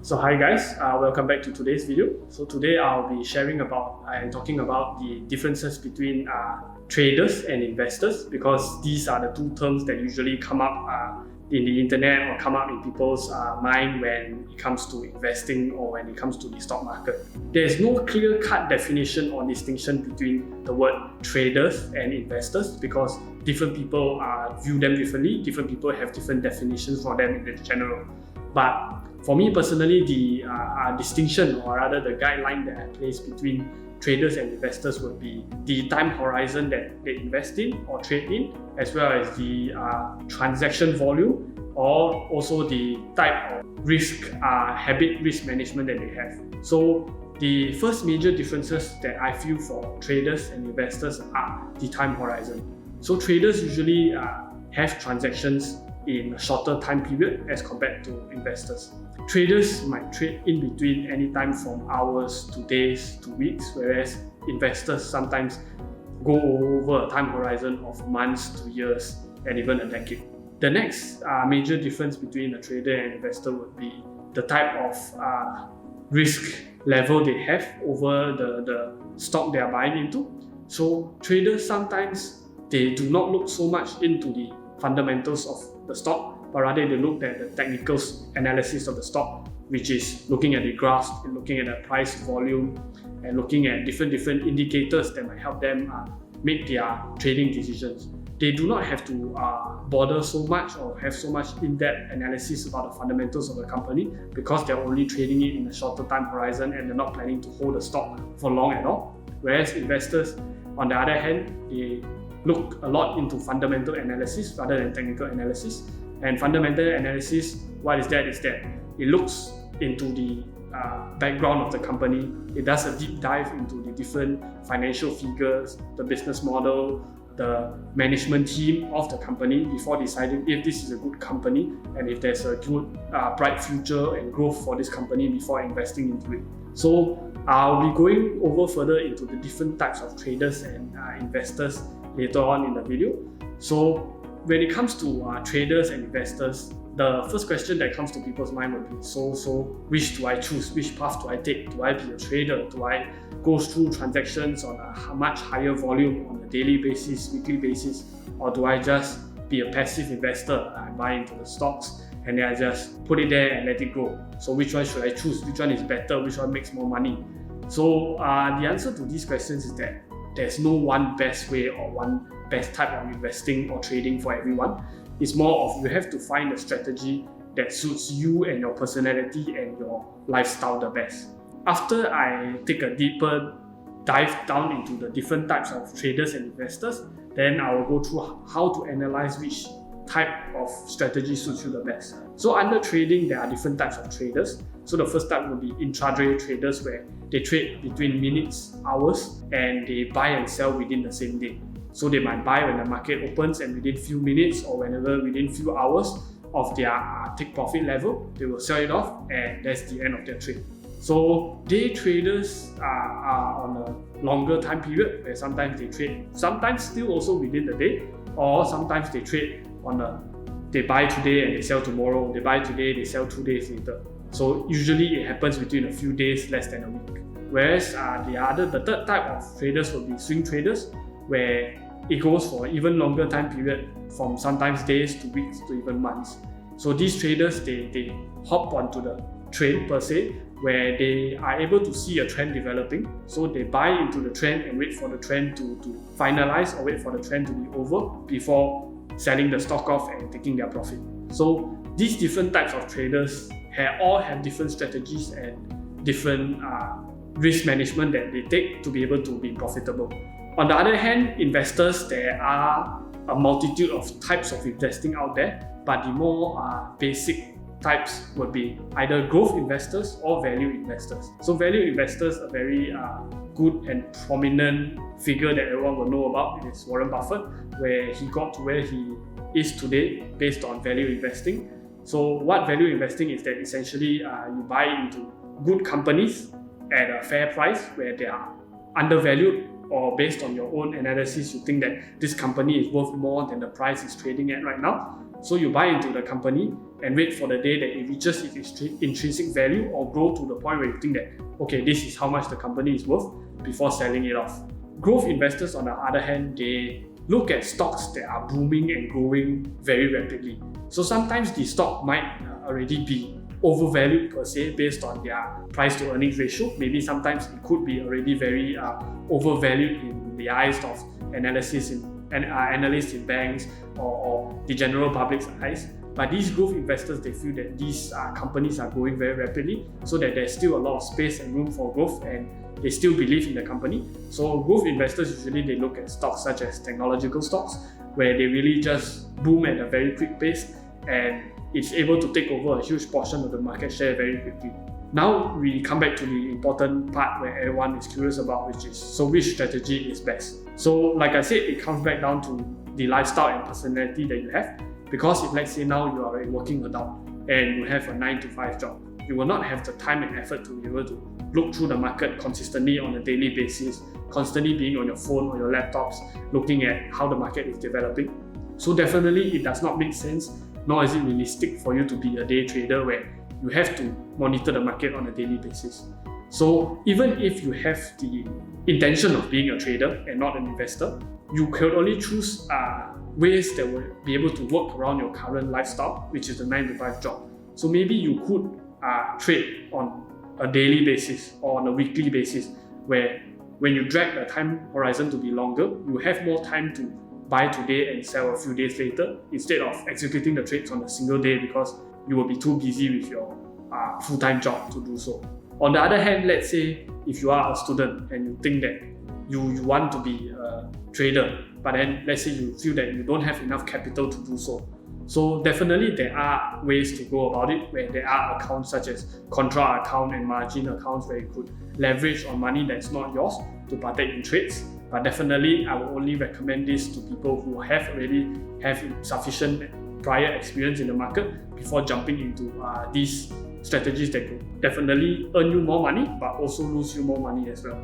So hi guys, welcome back to today's video. So today I'll be talking about the differences between traders and investors, because these are the two terms that usually come up in the internet or come up in people's mind when it comes to investing or when it comes to the stock market. There is no clear-cut definition or distinction between the word traders and investors, because different people view them differently. Different people have different definitions for them in general. But for me personally, the distinction, or rather the guideline that I place between traders and investors would be the time horizon that they invest in or trade in, as well as the transaction volume, or also the type of risk management that they have. So the first major differences that I feel for traders and investors are the time horizon. So traders usually have transactions in a shorter time period as compared to investors. Traders might trade in between any time from hours to days to weeks, whereas investors sometimes go over a time horizon of months to years and even a decade. The next major difference between a trader and investor would be the type of risk level they have over the stock they are buying into. So traders sometimes they do not look so much into the fundamentals of the stock, but rather they look at the technical analysis of the stock, which is looking at the graphs and looking at the price volume and looking at different indicators that might help them make their trading decisions. They do not have to bother so much or have so much in-depth analysis about the fundamentals of the company, because they're only trading it in a shorter time horizon and they're not planning to hold the stock for long at all. Whereas investors, on the other hand, they look a lot into fundamental analysis rather than technical analysis. And fundamental analysis, what is that it looks into the background of the company. It does a deep dive into the different financial figures, the business model, the management team of the company before deciding if this is a good company and if there's a good bright future and growth for this company before investing into it. So I'll be going over further into the different types of traders and investors later on in the video. So when it comes to traders and investors, the first question that comes to people's mind would be, so which do I choose? Which path do I take? Do I be a trader? Do I go through transactions on a much higher volume on a daily basis, weekly basis? Or do I just be a passive investor? I buy into the stocks and then I just put it there and let it grow. So which one should I choose? Which one is better? Which one makes more money? So the answer to these questions is that there's no one best way or one best type of investing or trading for everyone. It's more of you have to find a strategy that suits you and your personality and your lifestyle the best. After I take a deeper dive down into the different types of traders and investors, then I will go through how to analyze which type of strategy suits you the best. So under trading, there are different types of traders. So the first type will be intraday traders, where they trade between minutes, hours, and they buy and sell within the same day. So they might buy when the market opens, and within few minutes or within few hours of their take profit level, they will sell it off, and that's the end of their trade. So day traders are on a longer time period, where sometimes they trade, sometimes still also within the day, or sometimes they trade they buy today and they sell tomorrow, they buy today, they sell 2 days later. So usually it happens between a few days, less than a week. Whereas the third type of traders will be swing traders, where it goes for even longer time period, from sometimes days to weeks to even months. So these traders, they hop onto the trend per se, where they are able to see a trend developing. So they buy into the trend and wait for the trend to finalize, or wait for the trend to be over before selling the stock off and taking their profit. So these different types of traders all have different strategies and different risk management that they take to be able to be profitable. On the other hand, investors, there are a multitude of types of investing out there, but the more basic types would be either growth investors or value investors. So value investors, a very good and prominent figure that everyone will know about, is Warren Buffett, where he got to where he is today based on value investing. So what value investing is, that essentially you buy into good companies at a fair price where they are undervalued, or based on your own analysis you think that this company is worth more than the price it's trading at right now. So you buy into the company and wait for the day that it reaches its intrinsic value or grow to the point where you think that, okay, this is how much the company is worth before selling it off. Growth investors, on the other hand, they look at stocks that are booming and growing very rapidly. So sometimes the stock might already be overvalued per se based on their price to earnings ratio. Maybe sometimes it could be already very overvalued in the eyes of analysts in banks or the general public's eyes. But these growth investors, they feel that these companies are growing very rapidly, so that there's still a lot of space and room for growth, and they still believe in the company. So growth investors, usually they look at stocks such as technological stocks, where they really just boom at a very quick pace and it's able to take over a huge portion of the market share very quickly. Now we come back to the important part where everyone is curious about, which is, so which strategy is best? So like I said, it comes back down to the lifestyle and personality that you have. Because if, let's say, now you are a working adult and you have a 9-to-5 job, you will not have the time and effort to be able to look through the market consistently on a daily basis, constantly being on your phone or your laptops, looking at how the market is developing. So definitely it does not make sense, nor is it realistic for you to be a day trader where you have to monitor the market on a daily basis. So even if you have the intention of being a trader and not an investor, you can only choose ways that will be able to work around your current lifestyle, which is the 9-to-5 job. So maybe you could trade on a daily basis or on a weekly basis, where when you drag the time horizon to be longer, you have more time to buy today and sell a few days later, instead of executing the trades on a single day because you will be too busy with your full-time job to do so. On the other hand, let's say if you are a student and you think that you want to be a trader, but then let's say you feel that you don't have enough capital to do so. So definitely there are ways to go about it, where there are accounts such as contra account and margin accounts where you could leverage on money that's not yours to partake in trades. But definitely I will only recommend this to people who already have sufficient prior experience in the market before jumping into these strategies that could definitely earn you more money but also lose you more money as well.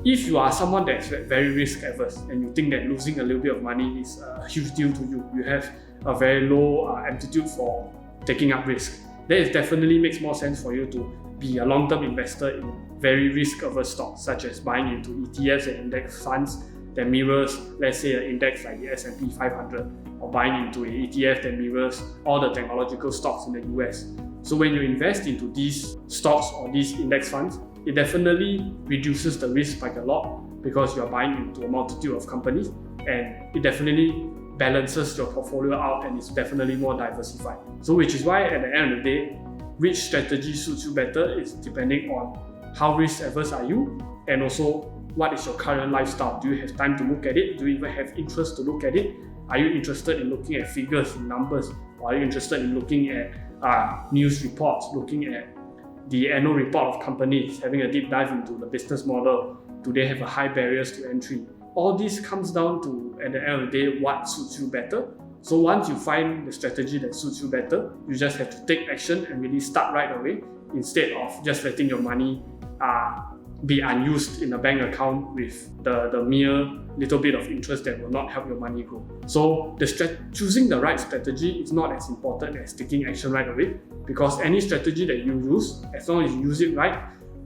If you are someone that's very risk averse and you think that losing a little bit of money is a huge deal to you, you have a very low aptitude for taking up risk, then it definitely makes more sense for you to be a long-term investor in very risk-averse stocks, such as buying into ETFs and index funds that mirrors, let's say, an index like the S&P 500, or buying into an ETF that mirrors all the technological stocks in the US. So when you invest into these stocks or these index funds, it definitely reduces the risk by a lot because you are buying into a multitude of companies, and it definitely balances your portfolio out and is definitely more diversified. So which is why at the end of the day, which strategy suits you better is depending on how risk averse are you, and also what is your current lifestyle. Do you have time to look at it? Do you even have interest to look at it? Are you interested in looking at figures and numbers? Or are you interested in looking at news reports, looking at the annual report of companies, having a deep dive into the business model? Do they have a high barriers to entry? All this comes down to, at the end of the day, what suits you better. So once you find the strategy that suits you better, you just have to take action and really start right away, instead of just letting your money be unused in a bank account with the mere little bit of interest that will not help your money grow. So choosing the right strategy is not as important as taking action right away, because any strategy that you use, as long as you use it right,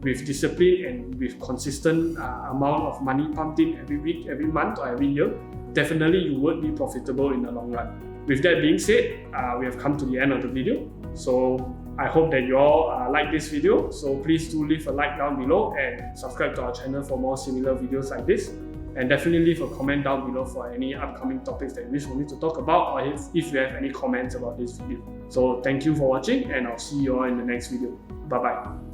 with discipline and with consistent amount of money pumped in every week, every month or every year, definitely you would be profitable in the long run. With that being said, we have come to the end of the video. So I hope that you all like this video. So please do leave a like down below and subscribe to our channel for more similar videos like this. And definitely leave a comment down below for any upcoming topics that you wish for me to talk about, or if you have any comments about this video. So thank you for watching, and I'll see you all in the next video. Bye bye.